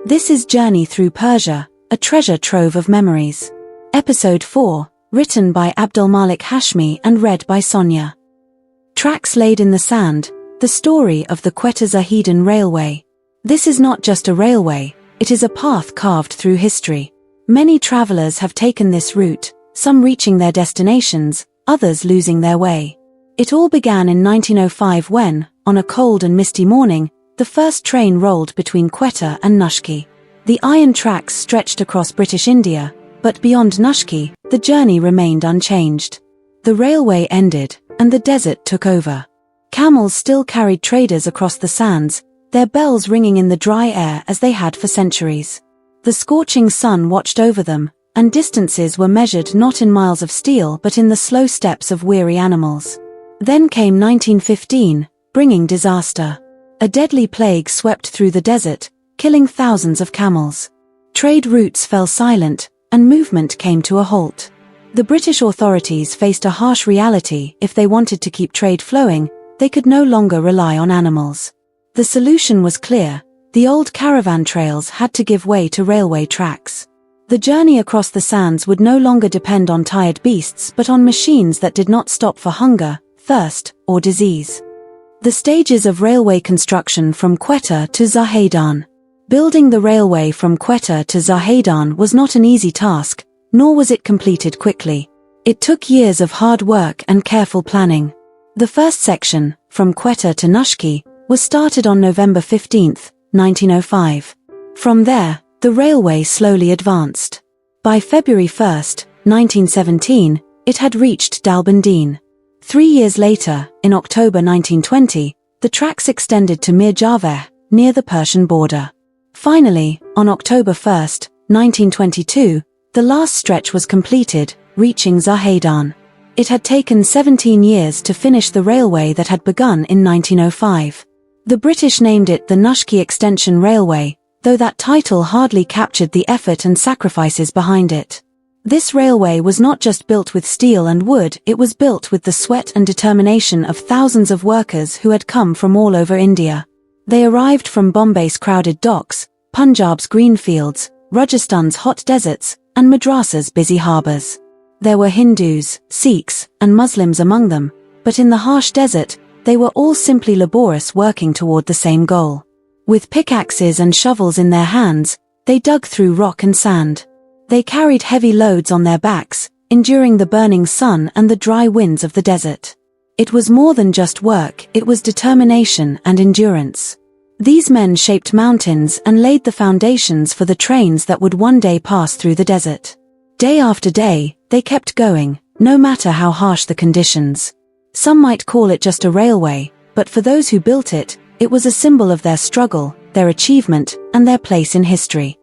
This is Journey Through Persia, a treasure trove of memories. Episode 4, written by Abdulmalik Hashmi and read by Sonia. Tracks laid in the sand, the story of the Quetta-Zahedan Railway. This is not just a railway, it is a path carved through history. Many travelers have taken this route, some reaching their destinations, others losing their way. It all began in 1905 when, on a cold and misty morning, the first train rolled between Quetta and Nushki. The iron tracks stretched across British India, but beyond Nushki, the journey remained unchanged. The railway ended, and the desert took over. Camels still carried traders across the sands, their bells ringing in the dry air as they had for centuries. The scorching sun watched over them, and distances were measured not in miles of steel but in the slow steps of weary animals. Then came 1915, bringing disaster. A deadly plague swept through the desert, killing thousands of camels. Trade routes fell silent, and movement came to a halt. The British authorities faced a harsh reality: if they wanted to keep trade flowing, they could no longer rely on animals. The solution was clear: the old caravan trails had to give way to railway tracks. The journey across the sands would no longer depend on tired beasts but on machines that did not stop for hunger, thirst, or disease. The stages of railway construction from Quetta to Zahedan. Building the railway from Quetta to Zahedan was not an easy task, nor was it completed quickly. It took years of hard work and careful planning. The first section, from Quetta to Nushki, was started on November 15, 1905. From there, the railway slowly advanced. By February 1, 1917, it had reached Dalbandine. 3 years later, in October 1920, the tracks extended to Mir Javeh, near the Persian border. Finally, on October 1, 1922, the last stretch was completed, reaching Zahedan. It had taken 17 years to finish the railway that had begun in 1905. The British named it the Nushki Extension Railway, though that title hardly captured the effort and sacrifices behind it. This railway was not just built with steel and wood, it was built with the sweat and determination of thousands of workers who had come from all over India. They arrived from Bombay's crowded docks, Punjab's green fields, Rajasthan's hot deserts, and Madrasa's busy harbours. There were Hindus, Sikhs, and Muslims among them, but in the harsh desert, they were all simply laborious working toward the same goal. With pickaxes and shovels in their hands, they dug through rock and sand. They carried heavy loads on their backs, enduring the burning sun and the dry winds of the desert. It was more than just work, it was determination and endurance. These men shaped mountains and laid the foundations for the trains that would one day pass through the desert. Day after day, they kept going, no matter how harsh the conditions. Some might call it just a railway, but for those who built it, it was a symbol of their struggle, their achievement, and their place in history.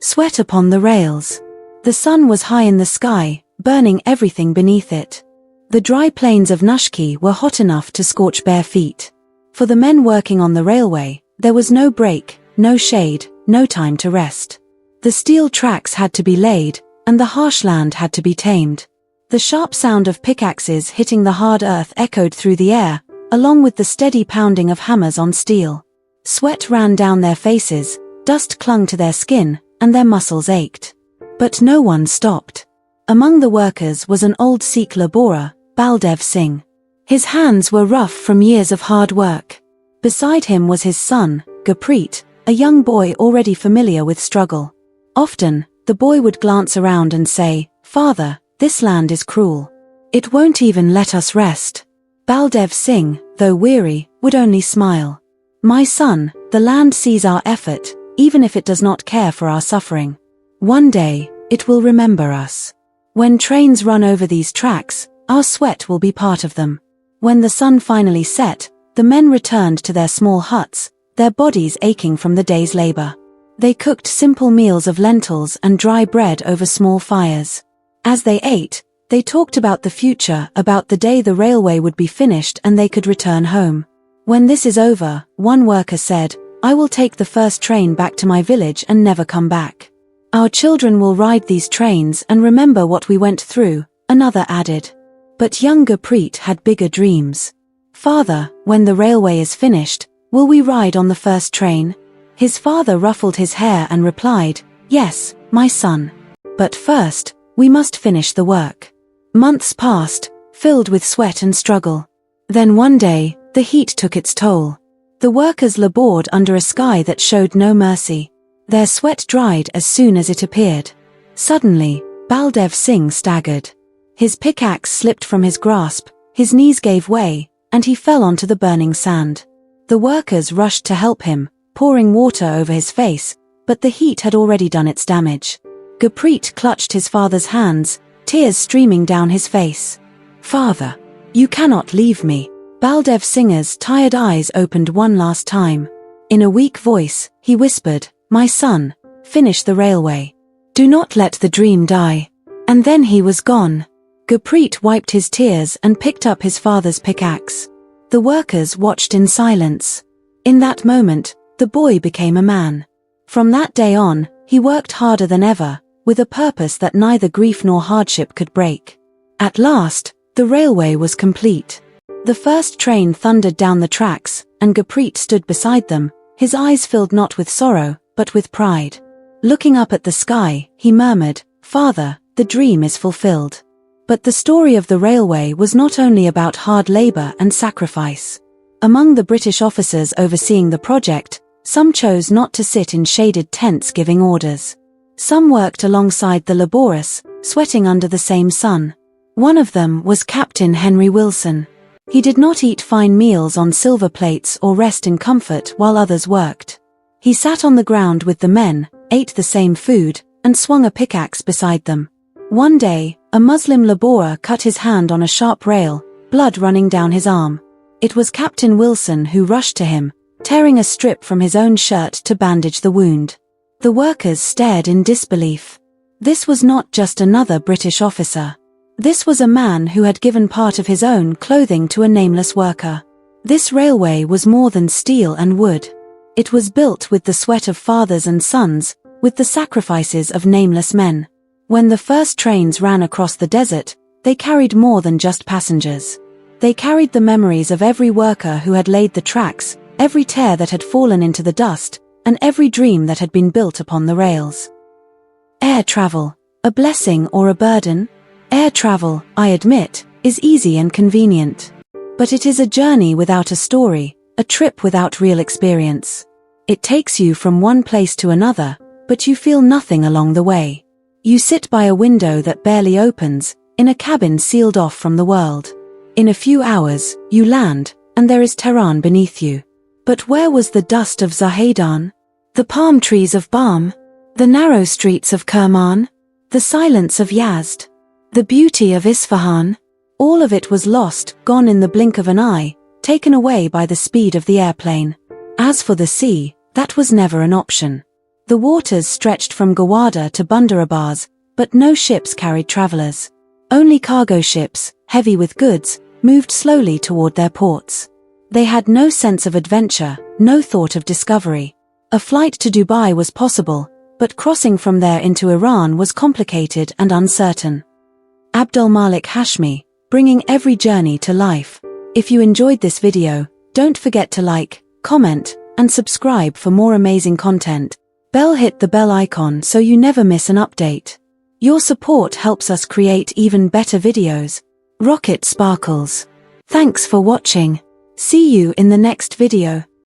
Sweat upon the rails. The sun was high in the sky, burning everything beneath it. The dry plains of Nushki were hot enough to scorch bare feet. For the men working on the railway, there was no break, no shade, no time to rest. The steel tracks had to be laid, and the harsh land had to be tamed. The sharp sound of pickaxes hitting the hard earth echoed through the air, along with the steady pounding of hammers on steel. Sweat ran down their faces, dust clung to their skin, and their muscles ached. But no one stopped. Among the workers was an old Sikh laborer, Baldev Singh. His hands were rough from years of hard work. Beside him was his son, Gurpreet, a young boy already familiar with struggle. Often, the boy would glance around and say, "Father, this land is cruel. It won't even let us rest." Baldev Singh, though weary, would only smile. "My son, the land sees our effort, even if it does not care for our suffering. One day, it will remember us. When trains run over these tracks, our sweat will be part of them." When the sun finally set, the men returned to their small huts, their bodies aching from the day's labor. They cooked simple meals of lentils and dry bread over small fires. As they ate, they talked about the future, about the day the railway would be finished and they could return home. "When this is over," one worker said, "I will take the first train back to my village and never come back. Our children will ride these trains and remember what we went through," another added. But young Gurpreet had bigger dreams. "Father, when the railway is finished, will we ride on the first train?" His father ruffled his hair and replied, "Yes, my son. But first, we must finish the work." Months passed, filled with sweat and struggle. Then one day, the heat took its toll. The workers labored under a sky that showed no mercy. Their sweat dried as soon as it appeared. Suddenly, Baldev Singh staggered. His pickaxe slipped from his grasp, his knees gave way, and he fell onto the burning sand. The workers rushed to help him, pouring water over his face, but the heat had already done its damage. Gurpreet clutched his father's hands, tears streaming down his face. "Father, you cannot leave me." Baldev Singh's tired eyes opened one last time. In a weak voice, he whispered, "My son, finish the railway. Do not let the dream die." And then he was gone. Gurpreet wiped his tears and picked up his father's pickaxe. The workers watched in silence. In that moment, the boy became a man. From that day on, he worked harder than ever, with a purpose that neither grief nor hardship could break. At last, the railway was complete. The first train thundered down the tracks, and Gurpreet stood beside them, his eyes filled not with sorrow, but with pride. Looking up at the sky, he murmured, "Father, the dream is fulfilled." But the story of the railway was not only about hard labor and sacrifice. Among the British officers overseeing the project, some chose not to sit in shaded tents giving orders. Some worked alongside the laborious, sweating under the same sun. One of them was Captain Henry Wilson. He did not eat fine meals on silver plates or rest in comfort while others worked. He sat on the ground with the men, ate the same food, and swung a pickaxe beside them. One day, a Muslim laborer cut his hand on a sharp rail, blood running down his arm. It was Captain Wilson who rushed to him, tearing a strip from his own shirt to bandage the wound. The workers stared in disbelief. This was not just another British officer. This was a man who had given part of his own clothing to a nameless worker. This railway was more than steel and wood. It was built with the sweat of fathers and sons, with the sacrifices of nameless men. When the first trains ran across the desert, they carried more than just passengers. They carried the memories of every worker who had laid the tracks, every tear that had fallen into the dust, and every dream that had been built upon the rails. Air travel, a blessing or a burden? Air travel, I admit, is easy and convenient. But it is a journey without a story, a trip without real experience. It takes you from one place to another, but you feel nothing along the way. You sit by a window that barely opens, in a cabin sealed off from the world. In a few hours, you land, and there is Tehran beneath you. But where was the dust of Zahedan? The palm trees of Balm? The narrow streets of Kerman? The silence of Yazd? The beauty of Isfahan? All of it was lost, gone in the blink of an eye, taken away by the speed of the airplane. As for the sea, that was never an option. The waters stretched from Gawada to Bundarabaz, but no ships carried travelers. Only cargo ships, heavy with goods, moved slowly toward their ports. They had no sense of adventure, no thought of discovery. A flight to Dubai was possible, but crossing from there into Iran was complicated and uncertain. Abdul Malik Hashmi, bringing every journey to life. If you enjoyed this video, don't forget to like, comment, and subscribe for more amazing content. Hit the bell icon so you never miss an update. Your support helps us create even better videos. Rocket sparkles. Thanks for watching. See you in the next video.